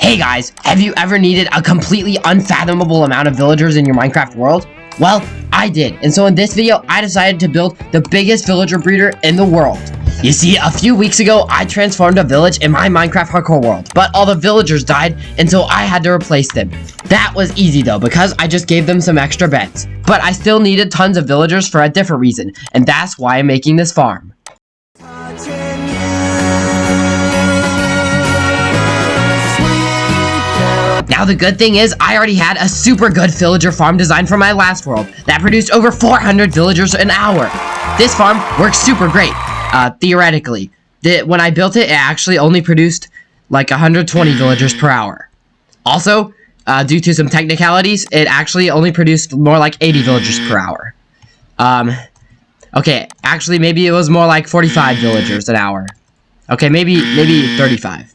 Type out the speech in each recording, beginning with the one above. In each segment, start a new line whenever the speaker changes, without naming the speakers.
Hey guys, have you ever needed a completely unfathomable amount of villagers in your Minecraft world? Well, I did, and so in this video, I decided to build the biggest villager breeder in the world. You see, a few weeks ago, I transformed a village in my Minecraft hardcore world, but all the villagers died, and so I had to replace them. That was easy though, because I just gave them some extra beds. But I still needed tons of villagers for a different reason, and that's why I'm making this farm. Now the good thing is, I already had a super good villager farm design for my last world that produced over 400 villagers an hour. This farm works super great, theoretically. When I built it, it actually only produced like 120 villagers per hour. Also, due to some technicalities, it actually only produced more like 80 villagers per hour. Okay, actually maybe it was more like 45 villagers an hour. Okay, maybe 35.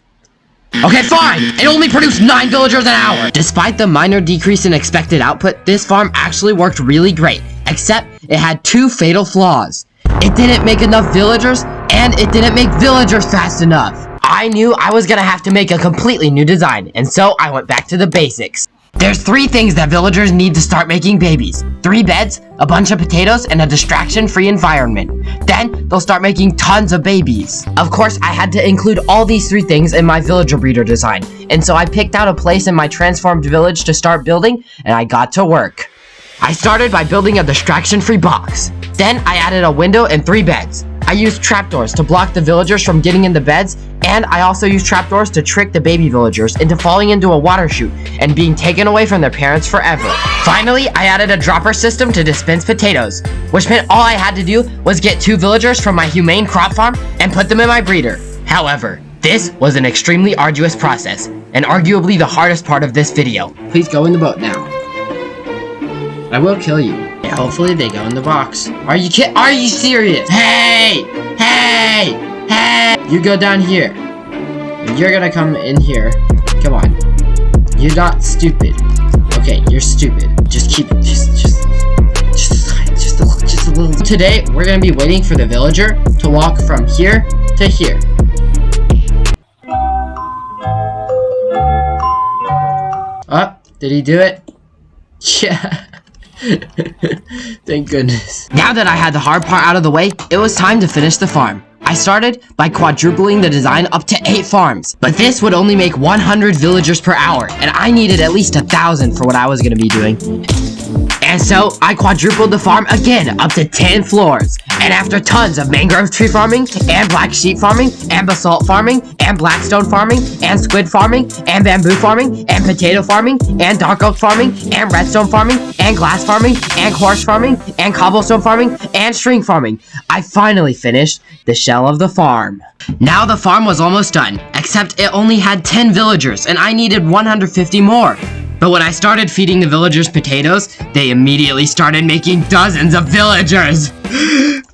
Okay, fine! It only produced 9 villagers an hour! Despite the minor decrease in expected output, this farm actually worked really great, except it had 2 fatal flaws. It didn't make enough villagers, and it didn't make villagers fast enough. I knew I was gonna have to make a completely new design, and so I went back to the basics. There's 3 things that villagers need to start making babies. 3 beds, a bunch of potatoes, and a distraction-free environment. Then, they'll start making tons of babies. Of course, I had to include all these 3 things in my villager breeder design, and so I picked out a place in my transformed village to start building, and I got to work. I started by building a distraction-free box. Then, I added a window and 3 beds. I used trapdoors to block the villagers from getting in the beds, and I also used trapdoors to trick the baby villagers into falling into a water chute and being taken away from their parents forever. Finally, I added a dropper system to dispense potatoes, which meant all I had to do was get 2 villagers from my humane crop farm and put them in my breeder. However, this was an extremely arduous process, and arguably the hardest part of this video. Please go in the boat now. I will kill you. Hopefully they go in the box. Are you serious? Hey! Hey! Hey! You go down here. You're gonna come in here. Come on. You're not stupid. Okay, you're stupid. Just a little. Today, we're gonna be waiting for the villager to walk from here to here. Oh, did he do it? Yeah. Thank goodness. Now that I had the hard part out of the way, it was time to finish the farm. I started by quadrupling the design up to 8 farms, but this would only make 100 villagers per hour, and I needed at least 1,000 for what I was going to be doing. And so, I quadrupled the farm again up to 10 floors. And after tons of mangrove tree farming, and black sheep farming, and basalt farming, and blackstone farming, and squid farming, and bamboo farming, and potato farming, and dark oak farming, and redstone farming, and glass farming, and quartz farming, and cobblestone farming, and string farming, I finally finished the shell of the farm. Now the farm was almost done, except it only had 10 villagers, and I needed 150 more. But when I started feeding the villagers potatoes, they immediately started making dozens of villagers.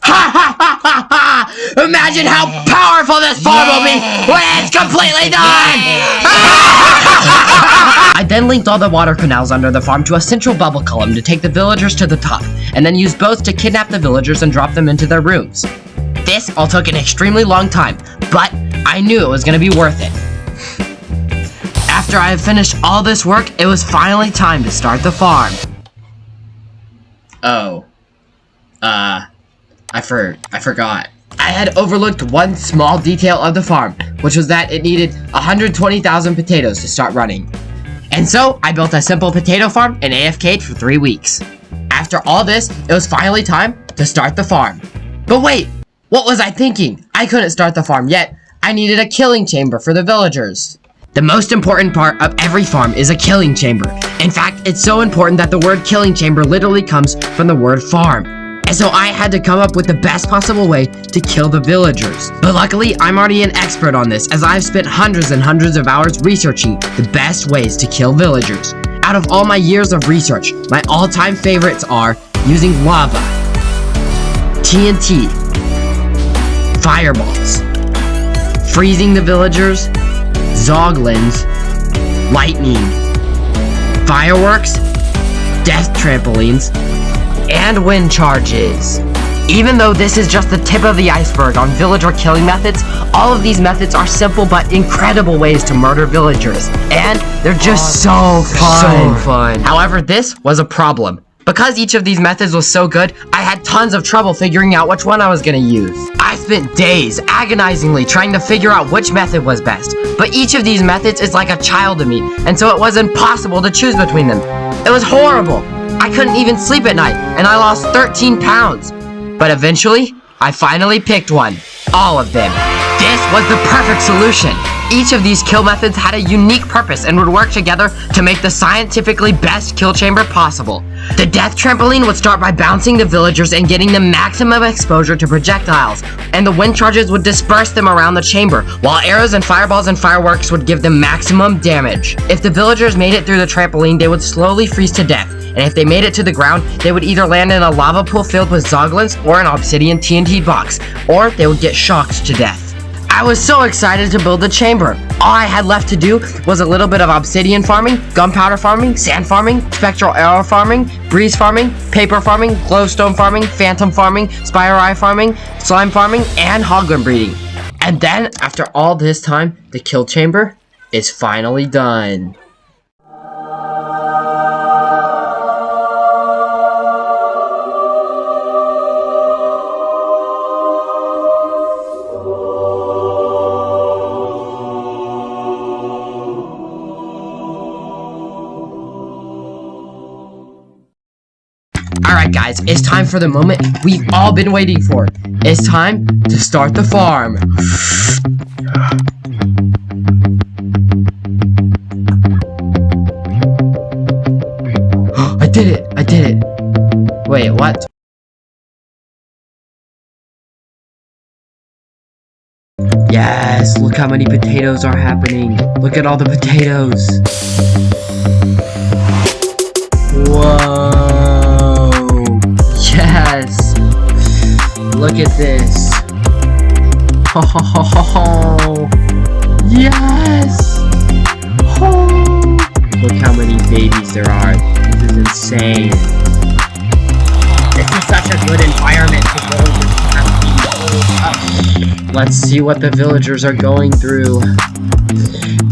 Ha ha ha ha ha! Imagine how powerful this farm will be when it's completely done! I then linked all the water canals under the farm to a central bubble column to take the villagers to the top, and then used boats to kidnap the villagers and drop them into their rooms. This all took an extremely long time, but I knew it was going to be worth it. After I had finished all this work, it was finally time to start the farm. Oh. I forgot. I had overlooked one small detail of the farm, which was that it needed 120,000 potatoes to start running. And so, I built a simple potato farm and AFK'd for 3 weeks. After all this, it was finally time to start the farm. But wait! What was I thinking? I couldn't start the farm yet. I needed a killing chamber for the villagers. The most important part of every farm is a killing chamber. In fact, it's so important that the word killing chamber literally comes from the word farm. And so I had to come up with the best possible way to kill the villagers. But luckily, I'm already an expert on this, as I've spent hundreds and hundreds of hours researching the best ways to kill villagers. Out of all my years of research, my all-time favorites are using lava, TNT, fireballs, freezing the villagers, zoglins, lightning, fireworks, death trampolines, and wind charges. Even though this is just the tip of the iceberg on villager killing methods, all of these methods are simple but incredible ways to murder villagers. And they're just so fun. However, this was a problem. Because each of these methods was so good, I had tons of trouble figuring out which one I was gonna use. I spent days agonizingly trying to figure out which method was best, but each of these methods is like a child to me, and so it was impossible to choose between them. It was horrible. I couldn't even sleep at night, and I lost 13 pounds. But eventually, I finally picked one. All of them. This was the perfect solution. Each of these kill methods had a unique purpose and would work together to make the scientifically best kill chamber possible. The death trampoline would start by bouncing the villagers and getting them maximum exposure to projectiles, and the wind charges would disperse them around the chamber, while arrows and fireballs and fireworks would give them maximum damage. If the villagers made it through the trampoline, they would slowly freeze to death, and if they made it to the ground, they would either land in a lava pool filled with zoglins or an obsidian TNT box, or they would get shocked to death. I was so excited to build the chamber. All I had left to do was a little bit of obsidian farming, gunpowder farming, sand farming, spectral arrow farming, breeze farming, paper farming, glowstone farming, phantom farming, spider eye farming, slime farming, and hoglin breeding. And then, after all this time, the kill chamber is finally done. Alright guys, it's time for the moment we've all been waiting for. It's time to start the farm. I did it! I did it! Wait, what? Yes, look how many potatoes are happening. Look at all the potatoes. Whoa! Yes! Look at this! Ho ho ho ho ho! Yes! Oh! Look how many babies there are. This is insane. This is such a good environment to villagers. Let's see what the villagers are going through.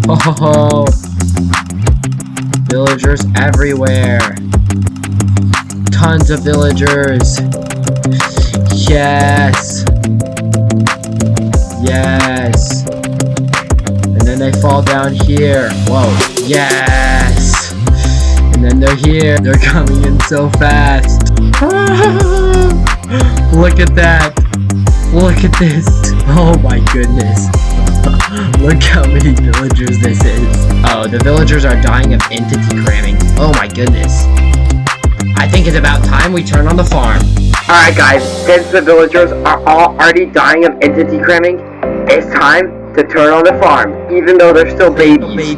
Ho ho ho! Villagers everywhere. Tons of villagers. Yes. Yes. And then they fall down here. Whoa. Yes. And then they're here. They're coming in so fast. Look at that. Look at this. Oh my goodness. Look how many villagers this is. Oh, the villagers are dying of entity cramming. Oh my goodness. I think it's about time we turn on the farm. Alright guys, since the villagers are all already dying of entity cramming, it's time to turn on the farm, even though they're still babies.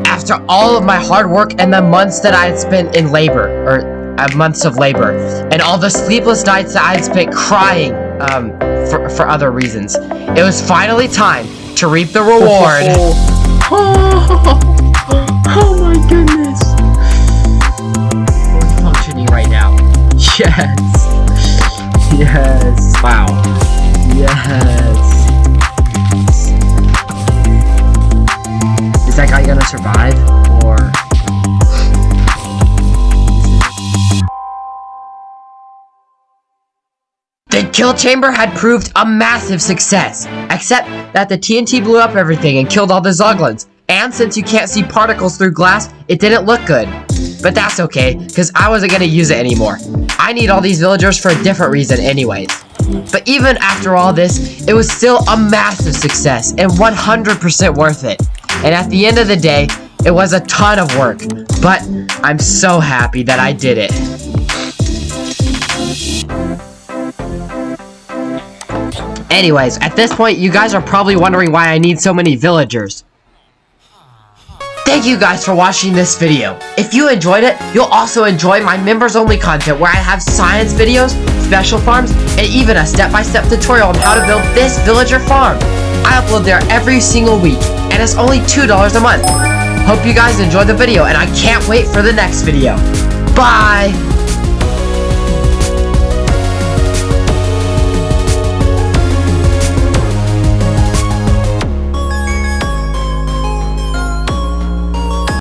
After all of my hard work and the months that I had spent in labor, or months of labor, and all the sleepless nights that I had spent crying, for other reasons, it was finally time to reap the reward. Oh my goodness. Right now. Yes. Yes. Wow. Yes. Is that guy gonna survive? Or... The kill chamber had proved a massive success, except that the TNT blew up everything and killed all the zoglins. And since you can't see particles through glass, it didn't look good. But that's okay, because I wasn't going to use it anymore. I need all these villagers for a different reason anyways. But even after all this, it was still a massive success and 100% worth it. And at the end of the day, it was a ton of work. But I'm so happy that I did it. Anyways, at this point, you guys are probably wondering why I need so many villagers. Thank you guys for watching this video. If you enjoyed it, you'll also enjoy my members-only content where I have science videos, special farms, and even a step-by-step tutorial on how to build this villager farm. I upload there every single week, and it's only $2 a month. Hope you guys enjoyed the video, and I can't wait for the next video. Bye!